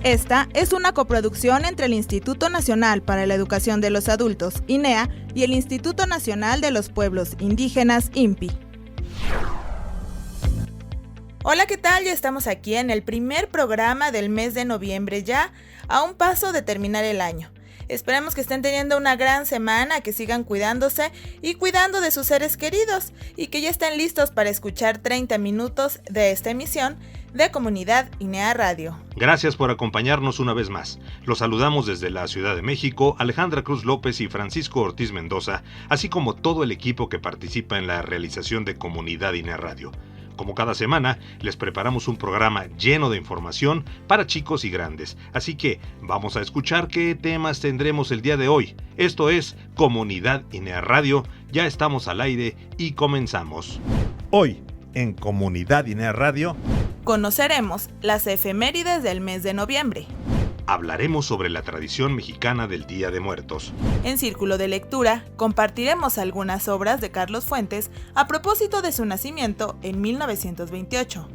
Esta es una coproducción entre el Instituto Nacional para la Educación de los Adultos, INEA, y el Instituto Nacional de los Pueblos Indígenas, INPI. Hola, ¿qué tal? Ya estamos aquí en el primer programa del mes de noviembre, ya a un paso de terminar el año. Esperemos que estén teniendo una gran semana, que sigan cuidándose y cuidando de sus seres queridos y que ya estén listos para escuchar 30 minutos de esta emisión de Comunidad INEA Radio. Gracias por acompañarnos una vez más. Los saludamos desde la Ciudad de México, Alejandra Cruz López y Francisco Ortiz Mendoza, así como todo el equipo que participa en la realización de Comunidad INEA Radio. Como cada semana, les preparamos un programa lleno de información para chicos y grandes, así que vamos a escuchar qué temas tendremos el día de hoy. Esto es Comunidad INEA Radio, ya estamos al aire y comenzamos. Hoy, en Comunidad INEA Radio, conoceremos las efemérides del mes de noviembre. Hablaremos sobre la tradición mexicana del Día de Muertos. En Círculo de Lectura, compartiremos algunas obras de Carlos Fuentes a propósito de su nacimiento en 1928.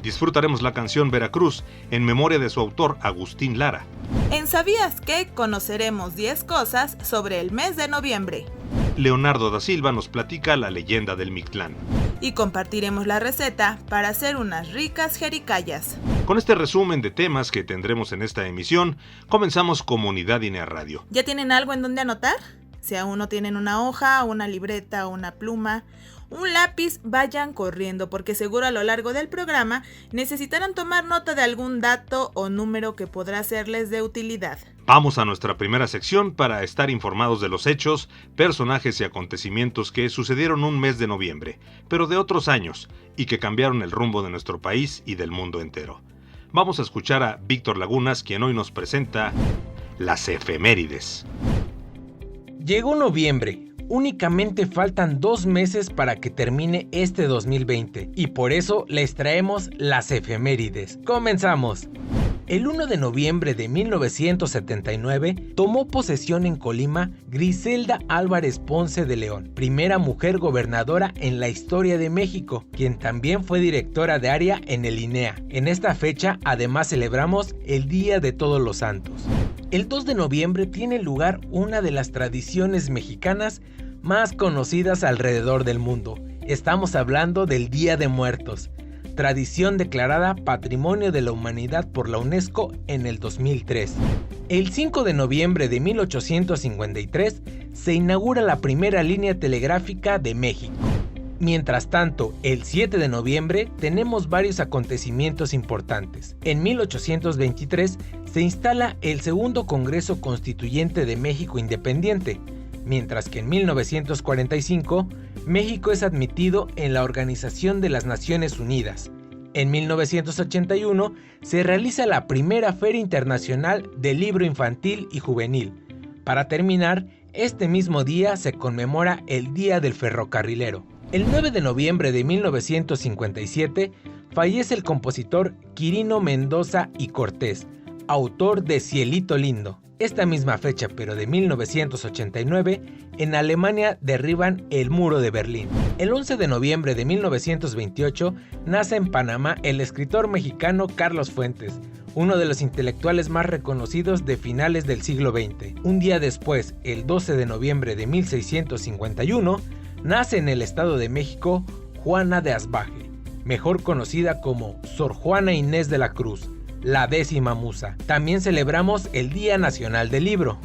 Disfrutaremos la canción Veracruz en memoria de su autor Agustín Lara. En ¿Sabías qué? Conoceremos 10 cosas sobre el mes de noviembre. Leonardo da Silva nos platica la leyenda del Mictlán. Y compartiremos la receta para hacer unas ricas jericayas. Con este resumen de temas que tendremos en esta emisión, comenzamos Comunidad INEA Radio. ¿Ya tienen algo en donde anotar? Si aún no tienen una hoja, una libreta o una pluma, un lápiz, vayan corriendo porque seguro a lo largo del programa necesitarán tomar nota de algún dato o número que podrá serles de utilidad. Vamos a nuestra primera sección para estar informados de los hechos, personajes y acontecimientos que sucedieron un mes de noviembre, pero de otros años, y que cambiaron el rumbo de nuestro país y del mundo entero. Vamos a escuchar a Víctor Lagunas, quien hoy nos presenta las efemérides. Llegó noviembre. Únicamente faltan 2 meses para que termine este 2020 y por eso les traemos las efemérides. ¡Comenzamos! El 1 de noviembre de 1979 tomó posesión en Colima Griselda Álvarez Ponce de León, primera mujer gobernadora en la historia de México, quien también fue directora de área en el INEA. En esta fecha además celebramos el Día de Todos los Santos. El 2 de noviembre tiene lugar una de las tradiciones mexicanas más conocidas alrededor del mundo. Estamos hablando del Día de Muertos, tradición declarada Patrimonio de la Humanidad por la UNESCO en el 2003. El 5 de noviembre de 1853 se inaugura la primera línea telegráfica de México. Mientras tanto, el 7 de noviembre tenemos varios acontecimientos importantes. En 1823 se instala el Segundo Congreso Constituyente de México Independiente, mientras que en 1945 México es admitido en la Organización de las Naciones Unidas. En 1981 se realiza la primera Feria Internacional del Libro Infantil y Juvenil. Para terminar, este mismo día se conmemora el Día del Ferrocarrilero. El 9 de noviembre de 1957 fallece el compositor Quirino Mendoza y Cortés, autor de Cielito Lindo. Esta misma fecha, pero de 1989, en Alemania derriban el muro de Berlín. El 11 de noviembre de 1928 nace en Panamá el escritor mexicano Carlos Fuentes, uno de los intelectuales más reconocidos de finales del siglo XX. Un día después, el 12 de noviembre de 1651, nace en el Estado de México Juana de Asbaje, mejor conocida como Sor Juana Inés de la Cruz, la 10ª musa. También celebramos el Día Nacional del Libro.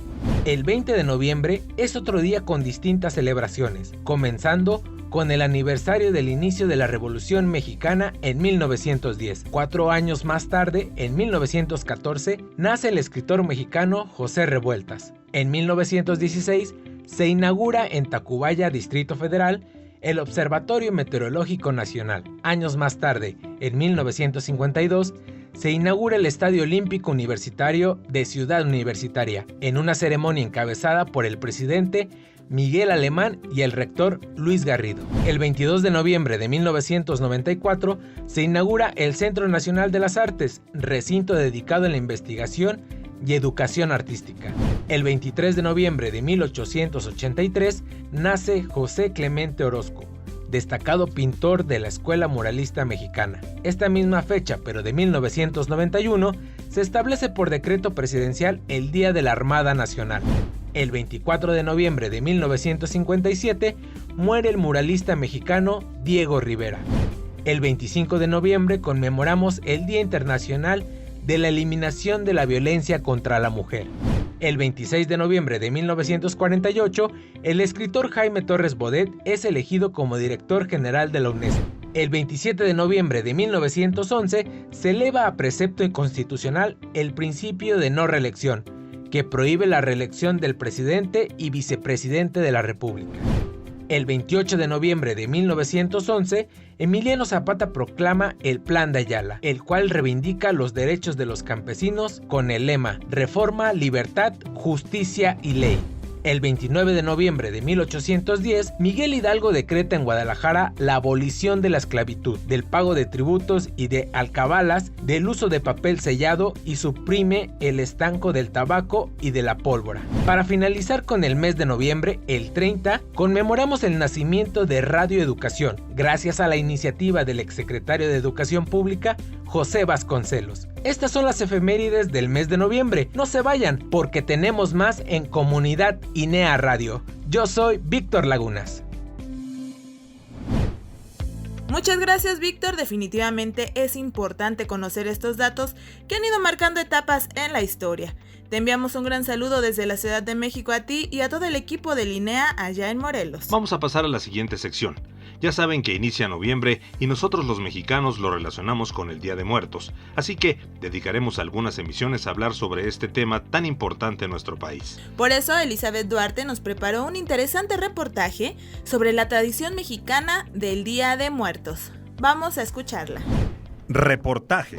El 20 de noviembre es otro día con distintas celebraciones, comenzando con el aniversario del inicio de la Revolución Mexicana en 1910. 4 años más tarde, en 1914, nace el escritor mexicano José Revueltas. En 1916, se inaugura en Tacubaya, Distrito Federal, el Observatorio Meteorológico Nacional. Años más tarde, en 1952, se inaugura el Estadio Olímpico Universitario de Ciudad Universitaria, en una ceremonia encabezada por el presidente Miguel Alemán y el rector Luis Garrido. El 22 de noviembre de 1994 se inaugura el Centro Nacional de las Artes, recinto dedicado a la investigación y educación artística. El 23 de noviembre de 1883 nace José Clemente Orozco, destacado pintor de la Escuela Muralista Mexicana. Esta misma fecha, pero de 1991, se establece por decreto presidencial el Día de la Armada Nacional. El 24 de noviembre de 1957 muere el muralista mexicano Diego Rivera. El 25 de noviembre conmemoramos el Día Internacional de la Eliminación de la Violencia contra la Mujer. El 26 de noviembre de 1948, el escritor Jaime Torres Bodet es elegido como director general de la UNESCO. El 27 de noviembre de 1911 se eleva a precepto constitucional el principio de no reelección, que prohíbe la reelección del presidente y vicepresidente de la República. El 28 de noviembre de 1911, Emiliano Zapata proclama el Plan de Ayala, el cual reivindica los derechos de los campesinos con el lema Reforma, Libertad, Justicia y Ley. El 29 de noviembre de 1810, Miguel Hidalgo decreta en Guadalajara la abolición de la esclavitud, del pago de tributos y de alcabalas, del uso de papel sellado y suprime el estanco del tabaco y de la pólvora. Para finalizar con el mes de noviembre, el 30, conmemoramos el nacimiento de Radio Educación, gracias a la iniciativa del exsecretario de Educación Pública, José Vasconcelos. Estas son las efemérides del mes de noviembre. No se vayan, porque tenemos más en Comunidad INEA Radio. Yo soy Víctor Lagunas. Muchas gracias, Víctor. Definitivamente es importante conocer estos datos que han ido marcando etapas en la historia. Te enviamos un gran saludo desde la Ciudad de México a ti y a todo el equipo del INEA allá en Morelos. Vamos a pasar a la siguiente sección. Ya saben que inicia noviembre y nosotros los mexicanos lo relacionamos con el Día de Muertos, así que dedicaremos algunas emisiones a hablar sobre este tema tan importante en nuestro país. Por eso, Elizabeth Duarte nos preparó un interesante reportaje sobre la tradición mexicana del Día de Muertos. Vamos a escucharla. Reportaje.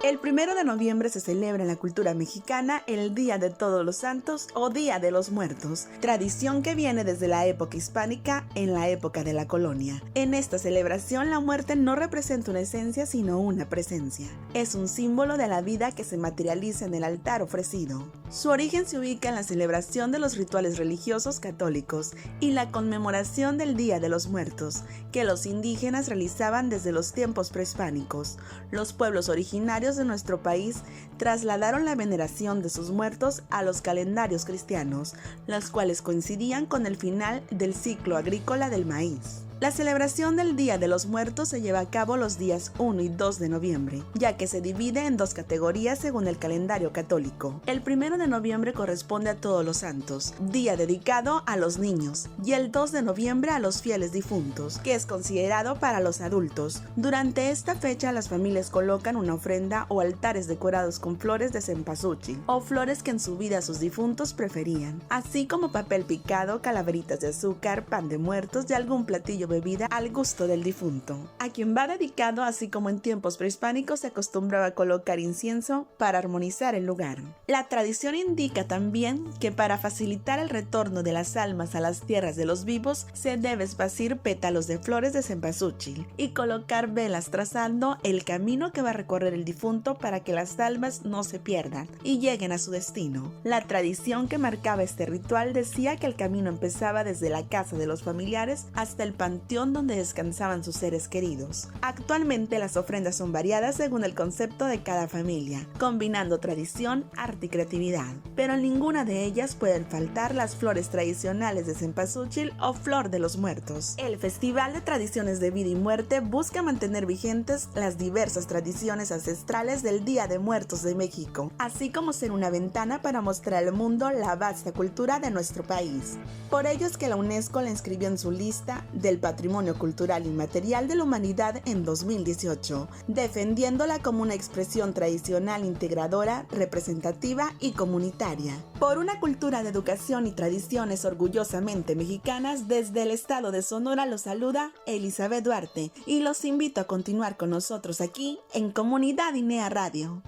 El 1 de noviembre se celebra en la cultura mexicana el Día de Todos los Santos o Día de los Muertos, tradición que viene desde la época hispánica en la época de la colonia. En esta celebración la muerte no representa una esencia sino una presencia. Es un símbolo de la vida que se materializa en el altar ofrecido. Su origen se ubica en la celebración de los rituales religiosos católicos y la conmemoración del Día de los Muertos, que los indígenas realizaban desde los tiempos prehispánicos. Los pueblos originarios de nuestro país trasladaron la veneración de sus muertos a los calendarios cristianos, los cuales coincidían con el final del ciclo agrícola del maíz. La celebración del Día de los Muertos se lleva a cabo los días 1 y 2 de noviembre, ya que se divide en dos categorías según el calendario católico. El 1 de noviembre corresponde a Todos los Santos, día dedicado a los niños, y el 2 de noviembre a los fieles difuntos, que es considerado para los adultos. Durante esta fecha las familias colocan una ofrenda o altares decorados con flores de cempasúchil, o flores que en su vida sus difuntos preferían, así como papel picado, calaveritas de azúcar, pan de muertos y algún platillo bebida al gusto del difunto, a quien va dedicado, así como en tiempos prehispánicos se acostumbraba a colocar incienso para armonizar el lugar. La tradición indica también que para facilitar el retorno de las almas a las tierras de los vivos se debe esparcir pétalos de flores de cempasúchil y colocar velas trazando el camino que va a recorrer el difunto para que las almas no se pierdan y lleguen a su destino. La tradición que marcaba este ritual decía que el camino empezaba desde la casa de los familiares hasta el panteón donde descansaban sus seres queridos. Actualmente las ofrendas son variadas según el concepto de cada familia, combinando tradición, arte y creatividad, pero en ninguna de ellas pueden faltar las flores tradicionales de cempasúchil o flor de los muertos. El Festival de Tradiciones de Vida y Muerte busca mantener vigentes las diversas tradiciones ancestrales del Día de Muertos de México, así como ser una ventana para mostrar al mundo la vasta cultura de nuestro país. Por ello es que la UNESCO la inscribió en su lista del Patrimonio Cultural Inmaterial de la Humanidad en 2018, defendiéndola como una expresión tradicional integradora, representativa y comunitaria. Por una cultura de educación y tradiciones orgullosamente mexicanas, desde el estado de Sonora los saluda Elizabeth Duarte y los invito a continuar con nosotros aquí en Comunidad INEA Radio.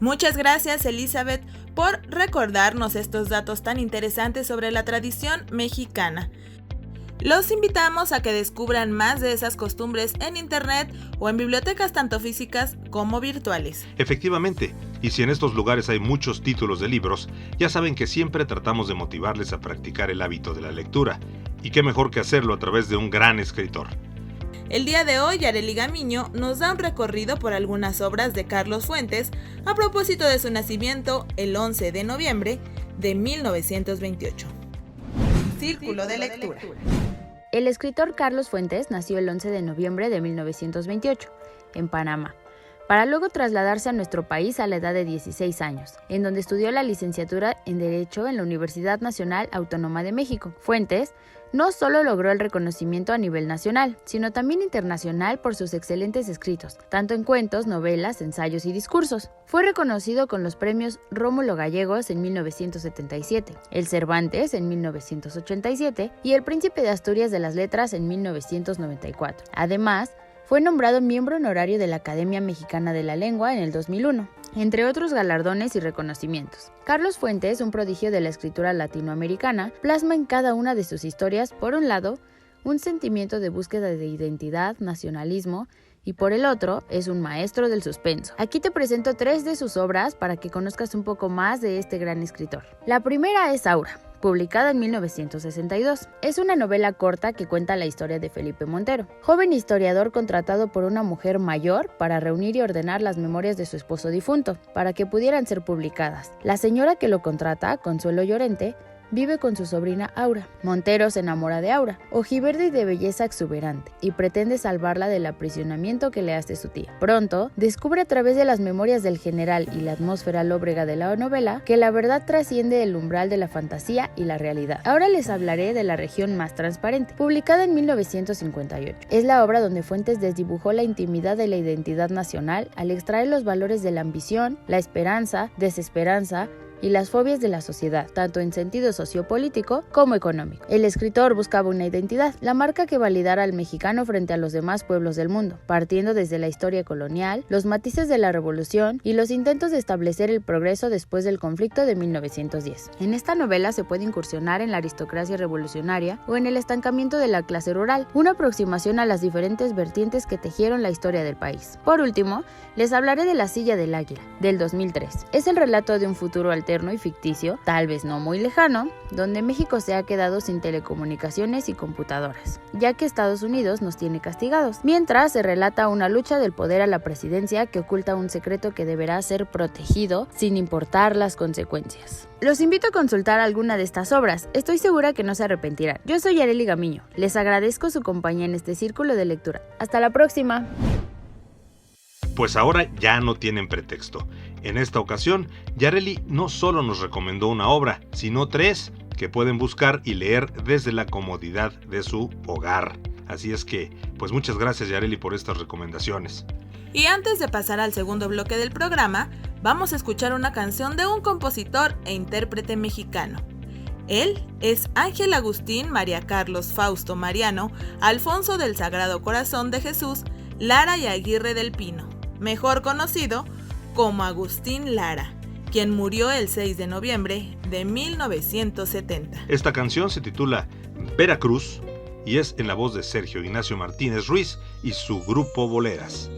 Muchas gracias, Elizabeth, por recordarnos estos datos tan interesantes sobre la tradición mexicana. Los invitamos a que descubran más de esas costumbres en internet o en bibliotecas tanto físicas como virtuales. Efectivamente, y si en estos lugares hay muchos títulos de libros, ya saben que siempre tratamos de motivarles a practicar el hábito de la lectura, y qué mejor que hacerlo a través de un gran escritor. El día de hoy, Yareli Gamiño nos da un recorrido por algunas obras de Carlos Fuentes a propósito de su nacimiento el 11 de noviembre de 1928. Círculo de lectura. El escritor Carlos Fuentes nació el 11 de noviembre de 1928, en Panamá, para luego trasladarse a nuestro país a la edad de 16 años, en donde estudió la licenciatura en Derecho en la Universidad Nacional Autónoma de México. Fuentes no solo logró el reconocimiento a nivel nacional, sino también internacional por sus excelentes escritos, tanto en cuentos, novelas, ensayos y discursos. Fue reconocido con los premios Rómulo Gallegos en 1977, el Cervantes en 1987 y el Príncipe de Asturias de las Letras en 1994. Además, fue nombrado miembro honorario de la Academia Mexicana de la Lengua en el 2001, entre otros galardones y reconocimientos. Carlos Fuentes, un prodigio de la escritura latinoamericana, plasma en cada una de sus historias, por un lado, un sentimiento de búsqueda de identidad, nacionalismo, y por el otro, es un maestro del suspenso. Aquí te presento 3 de sus obras para que conozcas un poco más de este gran escritor. La primera es Aura, publicada en 1962. Es una novela corta que cuenta la historia de Felipe Montero, joven historiador contratado por una mujer mayor para reunir y ordenar las memorias de su esposo difunto, para que pudieran ser publicadas. La señora que lo contrata, Consuelo Llorente, vive con su sobrina Aura. Montero se enamora de Aura, ojiverde y de belleza exuberante, y pretende salvarla del aprisionamiento que le hace su tía. Pronto, descubre a través de las memorias del general y la atmósfera lóbrega de la novela que la verdad trasciende el umbral de la fantasía y la realidad. Ahora les hablaré de La región más transparente, publicada en 1958. Es la obra donde Fuentes desdibujó la intimidad de la identidad nacional al extraer los valores de la ambición, la esperanza, desesperanza, y las fobias de la sociedad, tanto en sentido sociopolítico como económico. El escritor buscaba una identidad, la marca que validara al mexicano frente a los demás pueblos del mundo, partiendo desde la historia colonial, los matices de la revolución y los intentos de establecer el progreso después del conflicto de 1910. En esta novela se puede incursionar en la aristocracia revolucionaria o en el estancamiento de la clase rural, una aproximación a las diferentes vertientes que tejieron la historia del país. Por último, les hablaré de La silla del águila, del 2003. Es el relato de un futuro alterno y ficticio, tal vez no muy lejano, donde México se ha quedado sin telecomunicaciones y computadoras, ya que Estados Unidos nos tiene castigados, mientras se relata una lucha del poder a la presidencia que oculta un secreto que deberá ser protegido sin importar las consecuencias. Los invito a consultar alguna de estas obras, estoy segura que no se arrepentirán. Yo soy Yareli Gamiño, les agradezco su compañía en este círculo de lectura. Hasta la próxima. Pues ahora ya no tienen pretexto. En esta ocasión, Yareli no solo nos recomendó una obra, sino 3 que pueden buscar y leer desde la comodidad de su hogar. Así es que, pues muchas gracias Yareli por estas recomendaciones. Y antes de pasar al segundo bloque del programa, vamos a escuchar una canción de un compositor e intérprete mexicano. Él es Ángel Agustín María Carlos Fausto Mariano Alfonso del Sagrado Corazón de Jesús Lara y Aguirre del Pino, mejor conocido como Agustín Lara, quien murió el 6 de noviembre de 1970. Esta canción se titula Veracruz y es en la voz de Sergio Ignacio Martínez Ruiz y su grupo Boleras.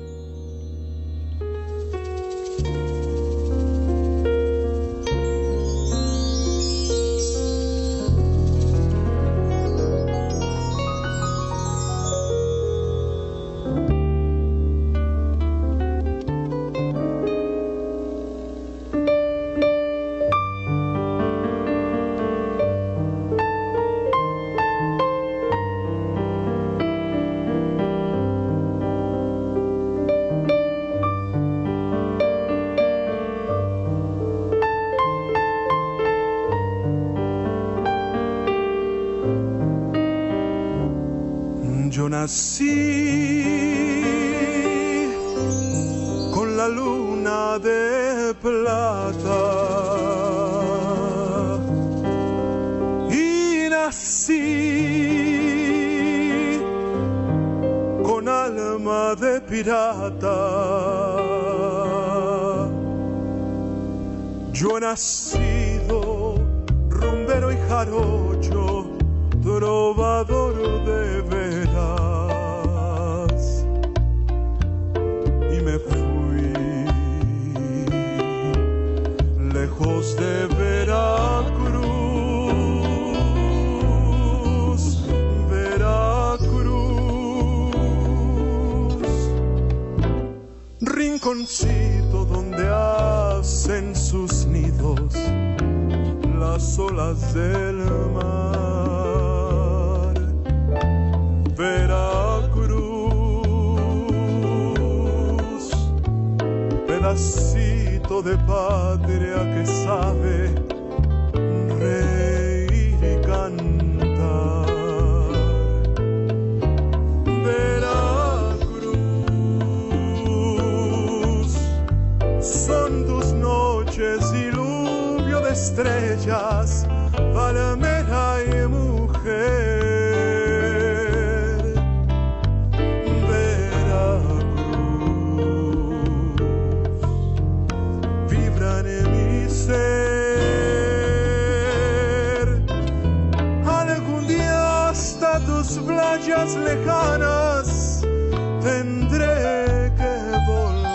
Yo nací con la luna de plata y nací con alma de pirata. Yo he nacido rumbero y jarocho trovador de veras, y me fui lejos de Veracruz, rinconcito donde hacen sus nidos las olas del mar. Veracruz, pedacito de patria que sabe reír y cantar. Veracruz, son tus noches diluvio de estrellas, palmera y mujer. Veracruz, vibran en mi ser. Algún día hasta tus playas lejanas tendré que volver.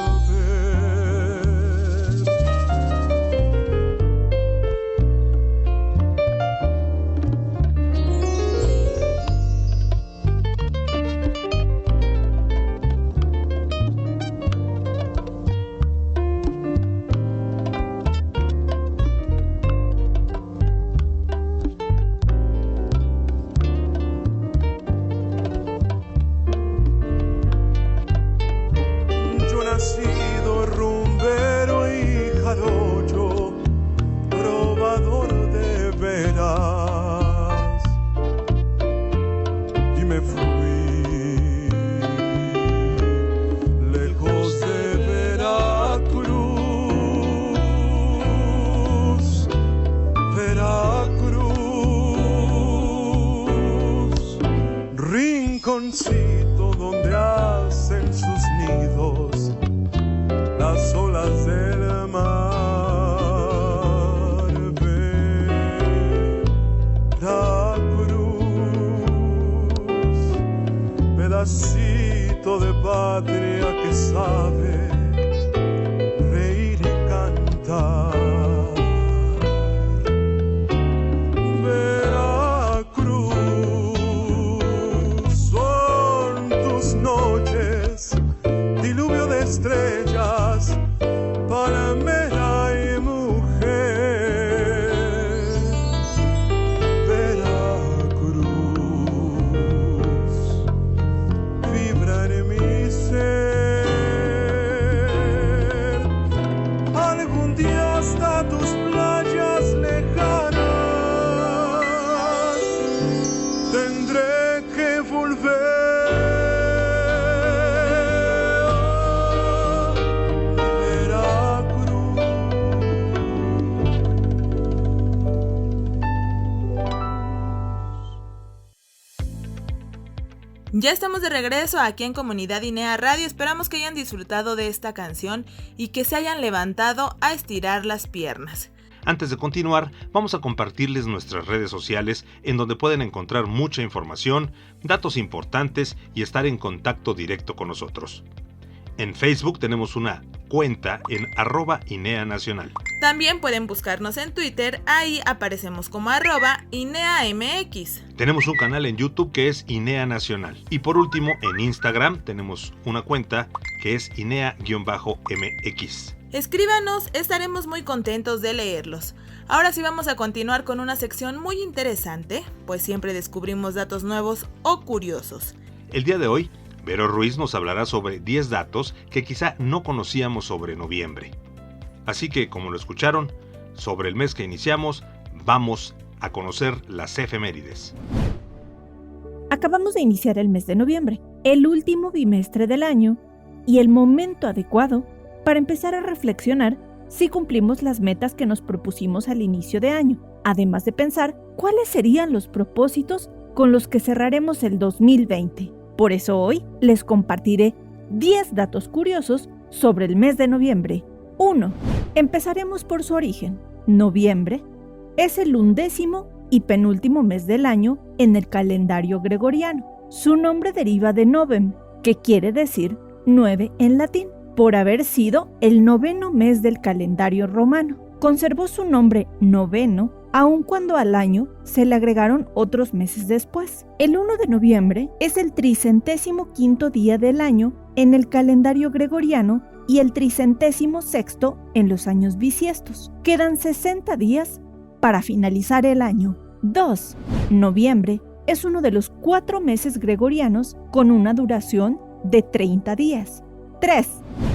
Donde hacen sus nidos las olas del mar. Veracruz, pedacito de patria que sabe reír y cantar. Estrellas, palmera y mujer. Veracruz, vibra en mi ser. Algún día hasta tus playas lejanas tendré que volver. Ya estamos de regreso aquí en Comunidad INEA Radio, esperamos que hayan disfrutado de esta canción y que se hayan levantado a estirar las piernas. Antes de continuar, vamos a compartirles nuestras redes sociales en donde pueden encontrar mucha información, datos importantes y estar en contacto directo con nosotros. En Facebook tenemos una cuenta en @INEA Nacional. También pueden buscarnos en Twitter, ahí aparecemos como @INEAMX. Tenemos un canal en YouTube que es INEA Nacional. Y por último, en Instagram tenemos una cuenta que es INEA-MX. Escríbanos, estaremos muy contentos de leerlos. Ahora sí vamos a continuar con una sección muy interesante, pues siempre descubrimos datos nuevos o curiosos. El día de hoy, Vero Ruiz nos hablará sobre 10 datos que quizá no conocíamos sobre noviembre. Así que, como lo escucharon, sobre el mes que iniciamos, vamos a conocer las efemérides. Acabamos de iniciar el mes de noviembre, el último bimestre del año, y el momento adecuado para empezar a reflexionar si cumplimos las metas que nos propusimos al inicio de año, además de pensar cuáles serían los propósitos con los que cerraremos el 2020. Por eso hoy les compartiré 10 datos curiosos sobre el mes de noviembre. 1. Empezaremos por su origen. Noviembre es el 11º y penúltimo mes del año en el calendario gregoriano. Su nombre deriva de novem, que quiere decir 9 en latín, por haber sido el 9º mes del calendario romano. Conservó su nombre noveno, aun cuando al año se le agregaron otros meses después. El 1 de noviembre es el 305º día del año en el calendario gregoriano y el 306º en los años bisiestos. Quedan 60 días para finalizar el año. 2. Noviembre es uno de los 4 meses gregorianos con una duración de 30 días. 3.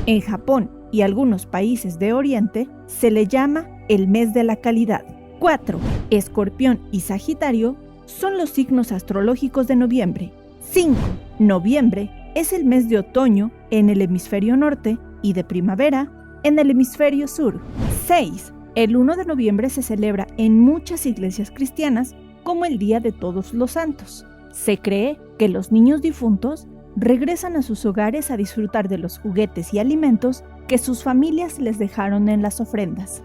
En Japón y algunos países de Oriente se le llama el mes de la calidad. 4. Escorpión y Sagitario son los signos astrológicos de noviembre. 5. Noviembre es el mes de otoño en el hemisferio norte y de primavera en el hemisferio sur. 6. El 1 de noviembre se celebra en muchas iglesias cristianas como el Día de Todos los Santos. Se cree que los niños difuntos regresan a sus hogares a disfrutar de los juguetes y alimentos que sus familias les dejaron en las ofrendas.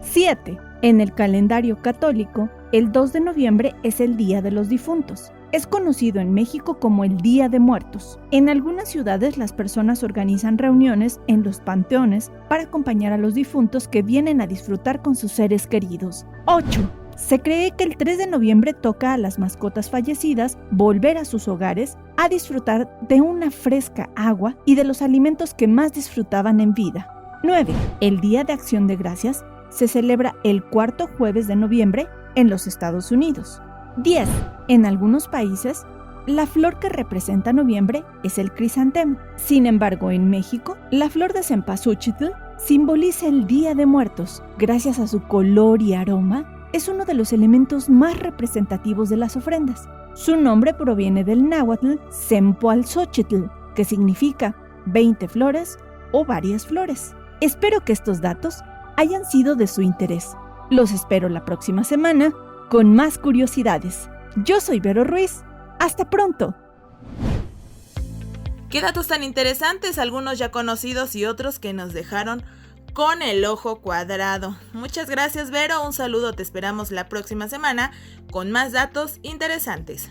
7. En el calendario católico, el 2 de noviembre es el Día de los Difuntos. Es conocido en México como el Día de Muertos. En algunas ciudades las personas organizan reuniones en los panteones para acompañar a los difuntos que vienen a disfrutar con sus seres queridos. 8. Se cree que el 3 de noviembre toca a las mascotas fallecidas volver a sus hogares a disfrutar de una fresca agua y de los alimentos que más disfrutaban en vida. 9. El Día de Acción de Gracias se celebra el 4º jueves de noviembre en los Estados Unidos. 10. En algunos países, la flor que representa noviembre es el crisantemo. Sin embargo, en México, la flor de cempasúchitl simboliza el Día de Muertos. Gracias a su color y aroma, es uno de los elementos más representativos de las ofrendas. Su nombre proviene del náhuatl Sempoalxochitl, que significa 20 flores o varias flores. Espero que estos datos hayan sido de su interés. Los espero la próxima semana con más curiosidades. Yo soy Vero Ruiz. ¡Hasta pronto! Qué datos tan interesantes, algunos ya conocidos y otros que nos dejaron con el ojo cuadrado. Muchas gracias, Vero, un saludo, te esperamos la próxima semana con más datos interesantes.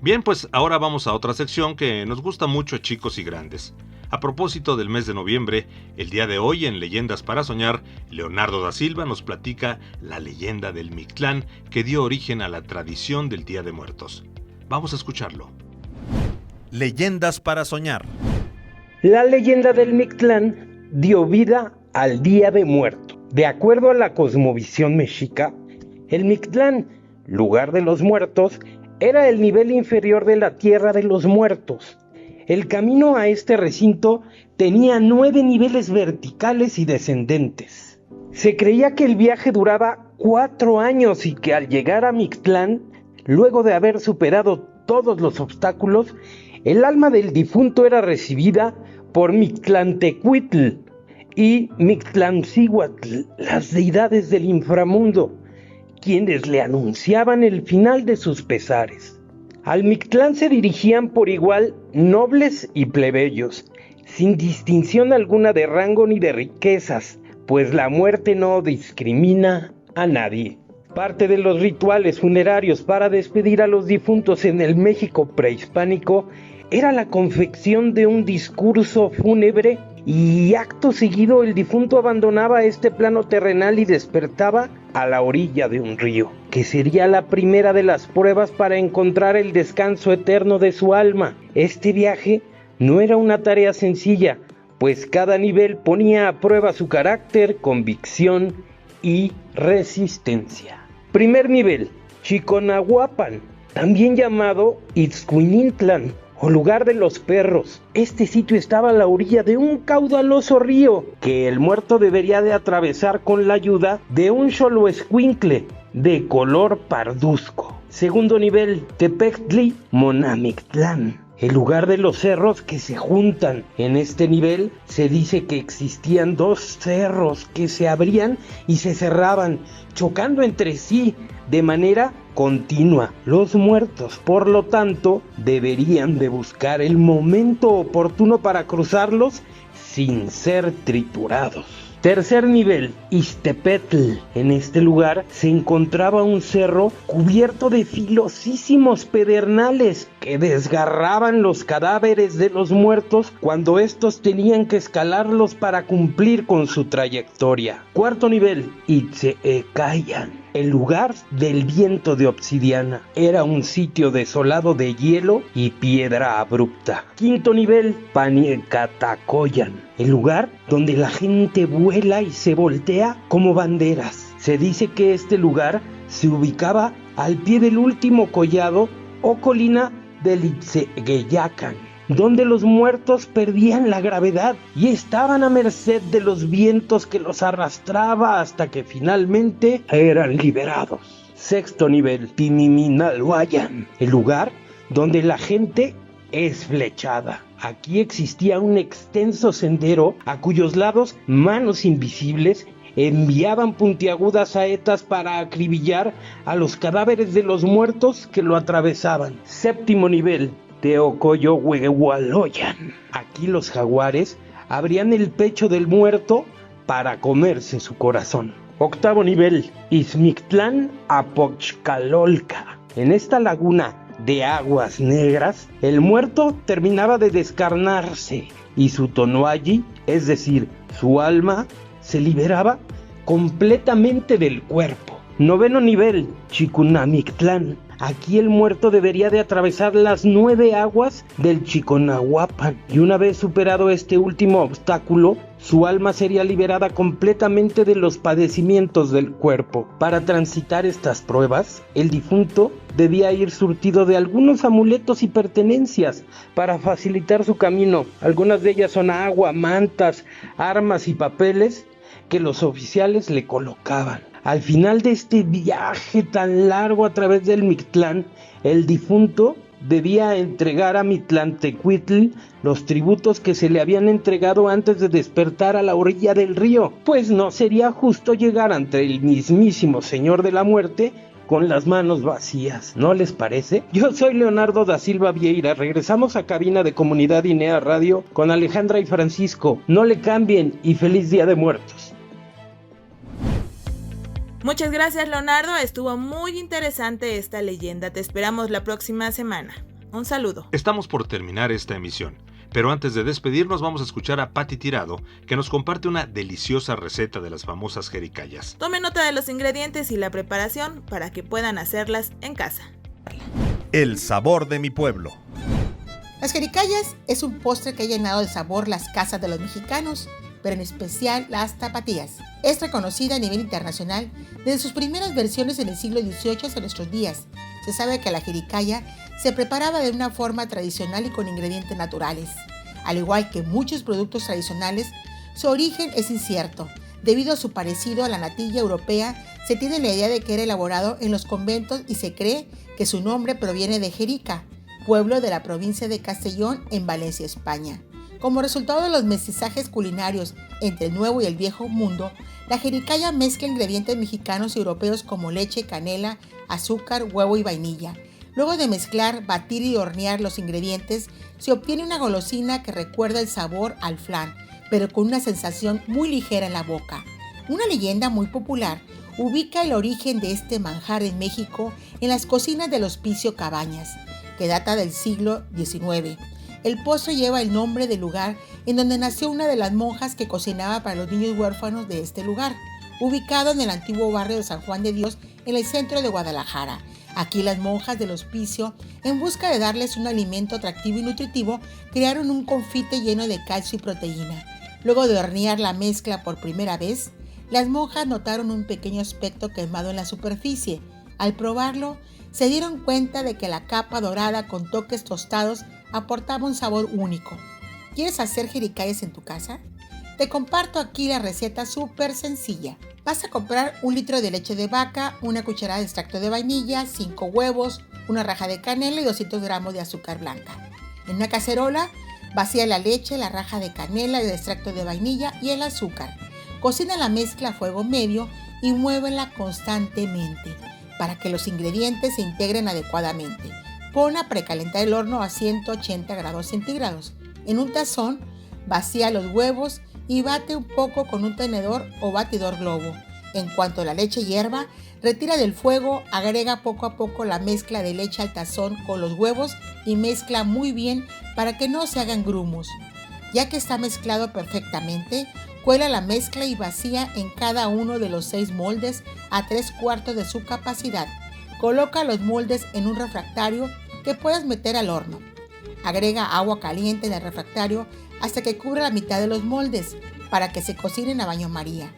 Bien, pues ahora vamos a otra sección que nos gusta mucho a chicos y grandes. A propósito del mes de noviembre, el día de hoy en Leyendas para Soñar, Leonardo da Silva nos platica la leyenda del Mictlán que dio origen a la tradición del Día de Muertos. Vamos a escucharlo. Leyendas para Soñar. La leyenda del Mictlán dio vida al Día de Muertos. De acuerdo a la cosmovisión mexica, el Mictlán, lugar de los muertos, era el nivel inferior de la tierra de los muertos. El camino a este recinto tenía 9 niveles verticales y descendentes. Se creía que el viaje duraba 4 años y que al llegar a Mictlán, luego de haber superado todos los obstáculos, el alma del difunto era recibida por Mictlantecuhtli y Mictlancíhuatl, las deidades del inframundo, quienes le anunciaban el final de sus pesares. Al Mictlán se dirigían por igual nobles y plebeyos, sin distinción alguna de rango ni de riquezas, pues la muerte no discrimina a nadie. Parte de los rituales funerarios para despedir a los difuntos en el México prehispánico era la confección de un discurso fúnebre y acto seguido el difunto abandonaba este plano terrenal y despertaba a la orilla de un río, que sería la primera de las pruebas para encontrar el descanso eterno de su alma. Este viaje no era una tarea sencilla, pues cada nivel ponía a prueba su carácter, convicción y resistencia. Primer nivel, Chiconahuapan, también llamado Itzcuinintlan, o lugar de los perros. Este sitio estaba a la orilla de un caudaloso río que el muerto debería de atravesar con la ayuda de un xoloescuincle de color parduzco. Segundo nivel, Tepectli Monamictlán, el lugar de los cerros que se juntan. En este nivel se dice que existían 2 cerros que se abrían y se cerraban, chocando entre sí de manera continua. Los muertos, por lo tanto, deberían de buscar el momento oportuno para cruzarlos sin ser triturados. Tercer nivel, Ixtepetl. En este lugar se encontraba un cerro cubierto de filosísimos pedernales que desgarraban los cadáveres de los muertos cuando estos tenían que escalarlos para cumplir con su trayectoria. Cuarto nivel, Itzeecayan. El lugar del viento de obsidiana. Era un sitio desolado de hielo y piedra abrupta. Quinto nivel, Paniecatacoyan. El lugar donde la gente vuela y se voltea como banderas. Se dice que este lugar se ubicaba al pie del último collado o colina del Itzegueyacan, donde los muertos perdían la gravedad y estaban a merced de los vientos que los arrastraba hasta que finalmente eran liberados. Sexto nivel, Timiminalhuayan, el lugar donde la gente es flechada. Aquí existía un extenso sendero a cuyos lados manos invisibles enviaban puntiagudas saetas para acribillar a los cadáveres de los muertos que lo atravesaban. Séptimo nivel, Teocoyohuehualoyan. Aquí los jaguares abrían el pecho del muerto para comerse su corazón. Octavo nivel, Izmictlán Apochcalolca. En esta laguna de aguas negras, el muerto terminaba de descarnarse y su tonoalli, es decir, su alma, se liberaba completamente del cuerpo. Noveno nivel, Chicunamictlán. Aquí el muerto debería de atravesar las 9 aguas del Chiconahuapan y una vez superado este último obstáculo, su alma sería liberada completamente de los padecimientos del cuerpo. Para transitar estas pruebas, el difunto debía ir surtido de algunos amuletos y pertenencias para facilitar su camino. Algunas de ellas son agua, mantas, armas y papeles que los oficiales le colocaban. Al final de este viaje tan largo a través del Mictlán, el difunto debía entregar a Mictlantecuhtli los tributos que se le habían entregado antes de despertar a la orilla del río, pues no sería justo llegar ante el mismísimo Señor de la Muerte con las manos vacías, ¿no les parece? Yo soy Leonardo da Silva Vieira, regresamos a cabina de Comunidad INEA Radio con Alejandra y Francisco. No le cambien y feliz Día de Muertos. Muchas gracias, Leonardo, estuvo muy interesante esta leyenda. Te esperamos la próxima semana. Un saludo. Estamos por terminar esta emisión, pero antes de despedirnos vamos a escuchar a Pati Tirado, que nos comparte una deliciosa receta de las famosas jericayas. Tome nota de los ingredientes y la preparación para que puedan hacerlas en casa. El sabor de mi pueblo. Las jericayas es un postre que ha llenado de sabor las casas de los mexicanos, pero en especial las tapatías. Es reconocida a nivel internacional desde sus primeras versiones en el siglo XVIII hasta nuestros días. Se sabe que la jericaya se preparaba de una forma tradicional y con ingredientes naturales. Al igual que muchos productos tradicionales, su origen es incierto. Debido a su parecido a la natilla europea, se tiene la idea de que era elaborado en los conventos y se cree que su nombre proviene de Jerica, pueblo de la provincia de Castellón en Valencia, España. Como resultado de los mestizajes culinarios entre el Nuevo y el Viejo Mundo, la jericaya mezcla ingredientes mexicanos y europeos como leche, canela, azúcar, huevo y vainilla. Luego de mezclar, batir y hornear los ingredientes, se obtiene una golosina que recuerda el sabor al flan, pero con una sensación muy ligera en la boca. Una leyenda muy popular ubica el origen de este manjar en México en las cocinas del Hospicio Cabañas, que data del siglo XIX. El postre lleva el nombre del lugar en donde nació una de las monjas que cocinaba para los niños huérfanos de este lugar, ubicado en el antiguo barrio de San Juan de Dios, en el centro de Guadalajara. Aquí las monjas del hospicio, en busca de darles un alimento atractivo y nutritivo, crearon un confite lleno de calcio y proteína. Luego de hornear la mezcla por primera vez, las monjas notaron un pequeño aspecto quemado en la superficie. Al probarlo, se dieron cuenta de que la capa dorada con toques tostados aportaba un sabor único. ¿Quieres hacer jericayas en tu casa? Te comparto aquí la receta súper sencilla. Vas a comprar 1 litro de leche de vaca, una cucharada de extracto de vainilla, 5 huevos, una raja de canela y 200 gramos de azúcar blanca. En una cacerola, vacía la leche, la raja de canela, el extracto de vainilla y el azúcar. Cocina la mezcla a fuego medio y muévela constantemente para que los ingredientes se integren adecuadamente. Pon a precalentar el horno a 180 grados centígrados. En un tazón, vacía los huevos y bate un poco con un tenedor o batidor globo. En cuanto la leche hierva, retira del fuego, agrega poco a poco la mezcla de leche al tazón con los huevos y mezcla muy bien para que no se hagan grumos. Ya que está mezclado perfectamente, cuela la mezcla y vacía en cada uno de los 6 moldes a 3/4 de su capacidad. Coloca los moldes en un refractario que puedas meter al horno. Agrega agua caliente en el refractario hasta que cubra la mitad de los moldes para que se cocinen a baño María.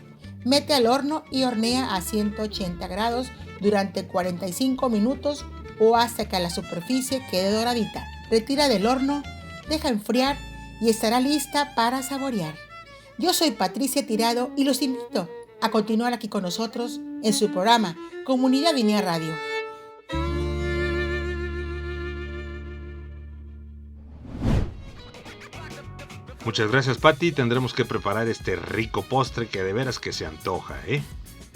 Mete al horno y hornea a 180 grados durante 45 minutos o hasta que la superficie quede doradita. Retira del horno, deja enfriar y estará lista para saborear. Yo soy Patricia Tirado y los invito a continuar aquí con nosotros en su programa Comunidad INEA Radio. Muchas gracias, Pati. Tendremos que preparar este rico postre que de veras que se antoja, ¿eh?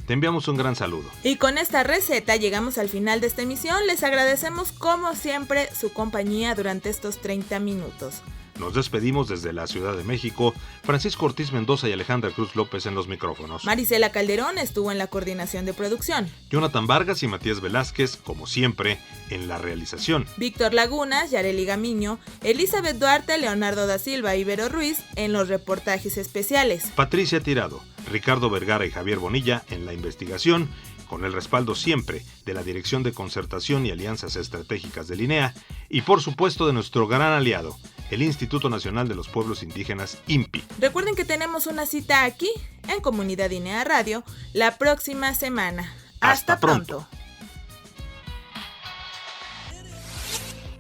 Te enviamos un gran saludo. Y con esta receta llegamos al final de esta emisión. Les agradecemos como siempre su compañía durante estos 30 minutos. Nos despedimos desde la Ciudad de México. Francisco Ortiz Mendoza y Alejandra Cruz López en los micrófonos. Marisela Calderón estuvo en la coordinación de producción. Jonathan Vargas y Matías Velázquez, como siempre, en la realización. Víctor Lagunas, Yareli Gamiño, Elizabeth Duarte, Leonardo da Silva y Vero Ruiz en los reportajes especiales. Patricia Tirado, Ricardo Vergara y Javier Bonilla en la investigación, con el respaldo siempre de la Dirección de Concertación y Alianzas Estratégicas del INEA y por supuesto de nuestro gran aliado, el Instituto Nacional de los Pueblos Indígenas, INPI. Recuerden que tenemos una cita aquí, en Comunidad INEA Radio, la próxima semana. Hasta pronto.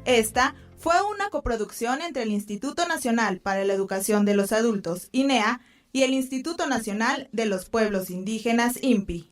Esta fue una coproducción entre el Instituto Nacional para la Educación de los Adultos, INEA, y el Instituto Nacional de los Pueblos Indígenas, INPI.